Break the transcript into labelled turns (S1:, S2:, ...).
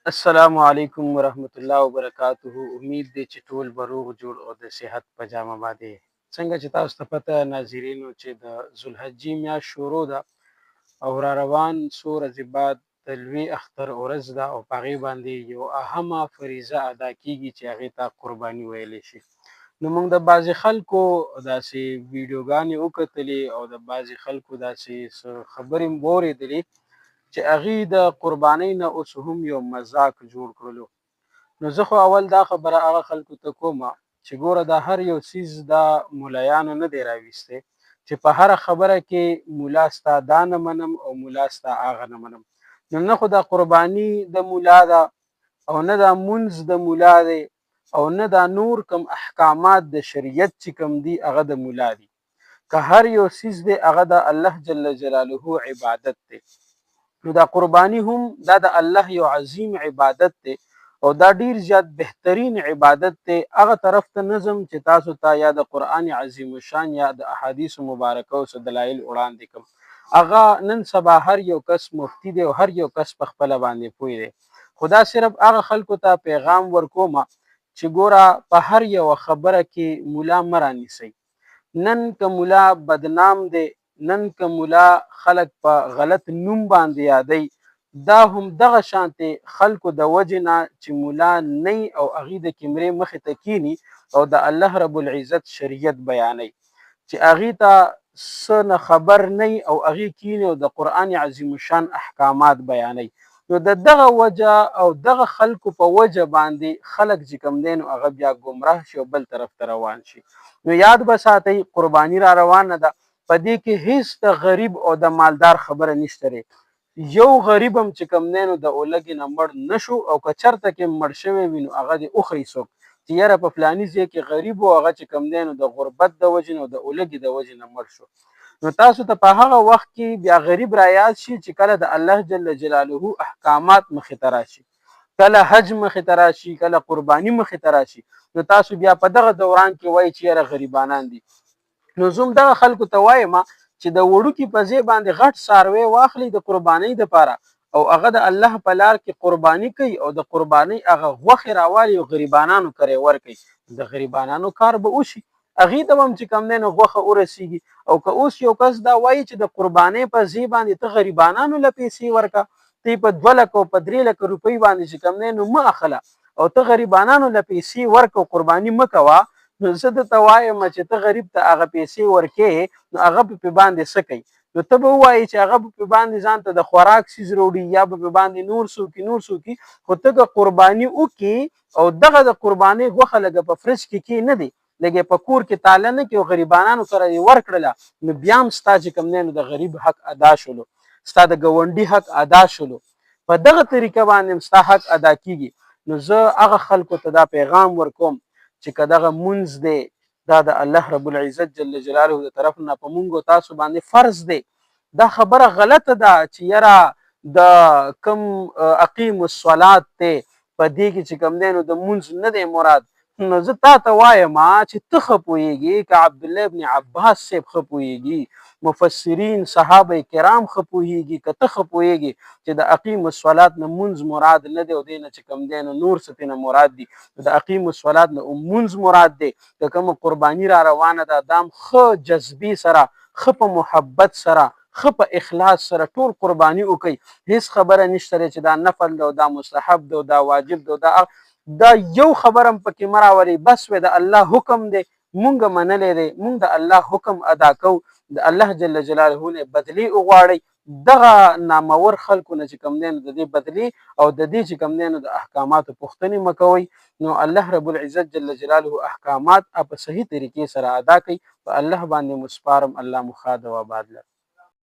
S1: السلام علیکم ورحمت الله وبرکاته. امید دی چې ټول به روغ جوړ او د صحت په جامه باندې. څنګه چې تاسو ته پته ناظرینو چې د ذوالحجې میاشت شروع ده او را روان څو ورځې بعد د لوی اختر ورځ ده او په هغې باندې یو اهمه فریضه ادا کیږي چې هغې ته قرباني ویلی شي. نو موږ د بعضې خلکو داسې ویډیوګانې وکتلې او د بعضې خلکو داسې څه خبرې مو واورېدلې چې هغې د قربانۍ نه اوس هم یو مذاق جوړ کړلو. نو زه خو اول دا خبره هغه خلکو ته کومه چې ګوره دا هر یو څیز دا ملایانو نه دی راویستی چې په هره خبره کې مولا ستا دا نه منم او مولا ستا هغه نه منم. نو نه خو دا قرباني د مولا ده او نه دا مونځ د مولا دی او نه دا نور کم احکامات د شریعت چې کم دي هغه د مولا دي. که هر یو څیز دی هغه د الله جل جلاله عبادت دی. نو دا قربانی هم دا د الله یو عظیم عبادت دی او دا ډیر زیات بهترین عبادت دی. هغه طرف ته نظم چې تاسو ته یا د قرآن عظیم الشان یا د احادیث مبارکه او دلایل وړاندې کوم، هغه نن سبا هر یو کس مفتی دی او هر یو کس په خپله باندې پوه دی. خدا صرف هغه خلکو ته پیغام ورکومه چې ګوره په هر یو خبره کې مولا مه رانیسئ. نن که مولا بدنام دی، نن که مولا خلک په غلط نوم باندې یادی، دا هم دغه شانتې خلکو د وجې نه چې مولا نه او هغې د کیمرې مخې ته کینی او د الله رب العزت شریعت بیانوي چې هغې ته څه نه خبر نه او هغې کینی او د قرآن عظیم الشان احکامات بیانوي. نو د دغه وجه او دغه خلکو په وجه باندې خلک چې کوم دی نو هغه بیا ګمراه شي او بل طرف ته روان شي. نو یاد به ساتئ قرباني را روانه ده، په دې کې هیڅ د غریب او د مالدار خبره نشته دی. یو غریب هم چې کوم دی نو د اولګې نه مړ نشو او که چرته کې مړ شوی وي نو هغه دې وخوري څوک چې یاره په فلاني ځای کې غریب و هغه چې کوم دی نو د غربت د وجې نه او د اولګې د وجې نه مړ شو. نو تاسو ته په هغه وخت کې بیا غریب را یاد شي چې کله د الله جل جلاله احکامات مخې ته راشي، کله حج مخې ته راشي، کله قرباني مخې ته راشي، نو تاسو بیا په دغه دوران کې وایي چې یاره غریبانان دي. نو زه هم دغه خلکو ته وایم چې د وړوکي په ځای باندې غټ څاروی واخلي د قربانۍ دپاره او هغه د الله په لار کې قرباني کوي او د قربانۍ هغه غوښې راوالي او غریبانانو کرې ورکوي، د غریبانانو کار به وشي، هغې ته به هم چې کوم دی نو غوښه ورسیږي. او که اوس یو کس دا وایي چې د قربانۍ په ځای باندې ته غریبانانو له پیسې ورکه، ته په 2 لکه او په 3 لکه روپۍ باندې چې کوم دی نو مه اخله او ته غریبانانو له پیسې ورکه او قرباني مه کوه، نو زه درته وایم چې ته غریب ته هغه پیسې ورکې نو هغه به پې باندې څه کوي؟ نو ته به ووایې چې هغه به پې باندې ځان ته د خوراک څیز راوړي یا به پې باندې نور څه وکړي، خو ته که قرباني وکړي او دغه د قربانۍ غوښه لږه په فرج کې نه دی، لږ په کور کې تاله نه کړي او غریبانانو سره یې ورکړله، نو بیا هم ستا چې کوم دی نو د غریب حق ادا شولو، ستا د ګاونډي حق ادا شولو، په دغه طریقه باندې هم ستا حق ادا کیږي. نو زه هغه خلکو ته دا پیغام ورکوم چې که دغه مونځ دی دا د الله رب العزت جل جلاله د طرف نه په مونږ او تاسو باندې فرض دی. دا خبره غلطه ده چې یاره د کم اقیم الصلات دی په دې کې چې کوم دی نو د مونځ نه دی مراد. نو زه تا ته وایم چې ته ښه پوهېږي، که عبدالله ابن عباس صاحب ښه پوهېږي، مفسرین صحابه کرام ښه پوهېږي، که ته ښه پوهېږي چې د اقیم الصلات نه مونځ مراد نه دی او دی نه چې کوم دی نو نور څه ترېنه مراد دي، د اقیم الصلات نه مونځ مراد دی. که کومه قرباني را روانه ده دا هم ښه جذبې سره، ښه په محبت سره، ښه په اخلاص سره ټول قرباني وکړئ. هیڅ خبره نشته دی چې دا نفل ده او دا مستحب ده او دا واجب ده او دا یو خبره هم پکې مه راولئ، بس وی د الله حکم دی، مونږ منلی دی، مونږ د الله حکم ادا کوو، د الله جل جلاله نه بدلې وغواړئ. دغه نامور خلکو نه چې کوم دی نو د دې بدلې او د دې چې کوم دی نو د احکاماتو پوښتنې مه کوئ. نو الله رب العزت جل جلاله احکامات په صحیح طریقې سره ادا کوي. په الله باندې مو سپارم، الله مو ښاد او آباد لري.